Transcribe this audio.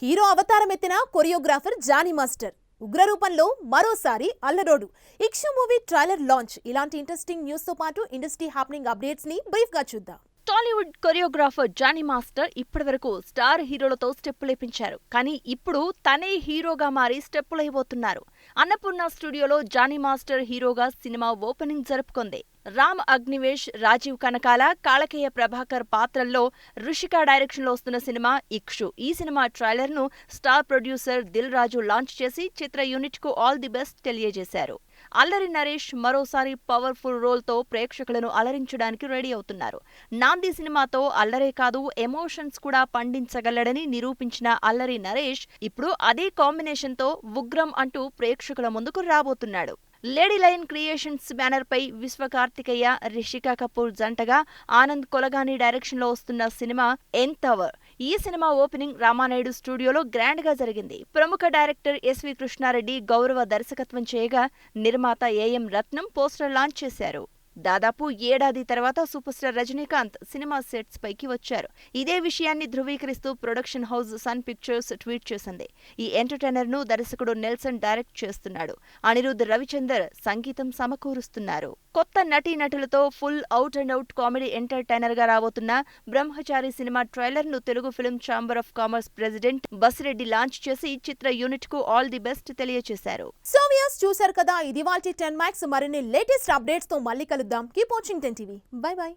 Hero అవతారం ఎత్తిన choreographer Jani master ఉగ్ర రూపంలో మరోసారి అల్లరోడు. Ikshu movie trailer launch. ఇలాంటి ఇంట్రెస్టింగ్ న్యూస్ తో పాటు ఇండస్ట్రీ హ్యాపెనింగ్ అప్డేట్స్ ని బ్రీఫ్ గా చూద్దాం. టాలీవుడ్ కొరియోగ్రాఫర్ జానీ మాస్టర్ ఇప్పటివరకు స్టార్ హీరోలతో స్టెప్పులేపించారు. కానీ ఇప్పుడు తనే హీరోగా మారి స్టెప్పులైపోతున్నారు. అన్నపూర్ణ స్టూడియోలో జానీ మాస్టర్ హీరోగా సినిమా ఓపెనింగ్ జరుపుకుంది. రామ్ అగ్నివేష్, రాజీవ్ కనకాల, కాళకేయ ప్రభాకర్ పాత్రల్లో రుషిక డైరెక్షన్లో వస్తున్న సినిమా ఇక్షు. ఈ సినిమా ట్రైలర్ ను star producer Dil Raju launch చేసి చిత్ర యూనిట్ కు ఆల్ ది బెస్ట్ తెలియజేశారు. అల్లరి నరేష్ మరోసారి పవర్ఫుల్ రోల్ తో ప్రేక్షకులను అలరించడానికి రెడీ అవుతున్నారు. నాంది సినిమాతో అల్లరే కాదు, ఎమోషన్స్ కూడా పండించగలడని నిరూపించిన అల్లరి నరేష్ ఇప్పుడు అదే కాంబినేషన్ తో ఉగ్రం అంటూ ప్రేక్షకుల ముందుకు రాబోతున్నాడు. లేడీ లయన్ క్రియేషన్స్ బ్యానర్ పై విశ్వకార్తికేయ, రిషికా కపూర్ జంటగా ఆనంద్ కొలగాని డైరెక్షన్ లో వస్తున్న సినిమా ఎన్ టవర్. ఈ సినిమా ఓపెనింగ్ రామానాయుడు స్టూడియోలో గ్రాండ్ గా జరిగింది. ప్రముఖ డైరెక్టర్ ఎస్వి కృష్ణారెడ్డి గౌరవ దర్శకత్వం చేయగా నిర్మాత ఏఎం రత్నం పోస్టర్ లాంచ్ చేశారు. దాదాపు ఏడాది తర్వాత super star Rajinikanth cinema sets పైకి వచ్చారు. ఇదే విషయాన్ని ధృవీకరిస్తూ production house Sun Pictures tweet చేసింది. ఈ ఎంటర్టైనర్ ను దర్శకుడు నెల్సన్ డైరెక్ట్ చేస్తున్నాడు. అనిరుద్ రవిచందర్ సంగీతం సమకూరుస్తున్నారు. కొత్త నటీనటులతో full out and out comedy entertainer గా రాబోతున్న బ్రహ్మచారి సినిమా ట్రైలర్ ను Telugu film chamber of commerce president Basireddy launch చేసి చిత్ర యూనిట్ కు ఆల్ ది బెస్ట్ తెలియజేశారు. సో వ్యూయర్స్, చూశారు కదా, ఇది వాల్టి 10 Max. మరిన్ని లేటెస్ట్ అప్డేట్స్ తో మళ్ళీ కలుద్దాం. Keep watching 10 TV. Bye by.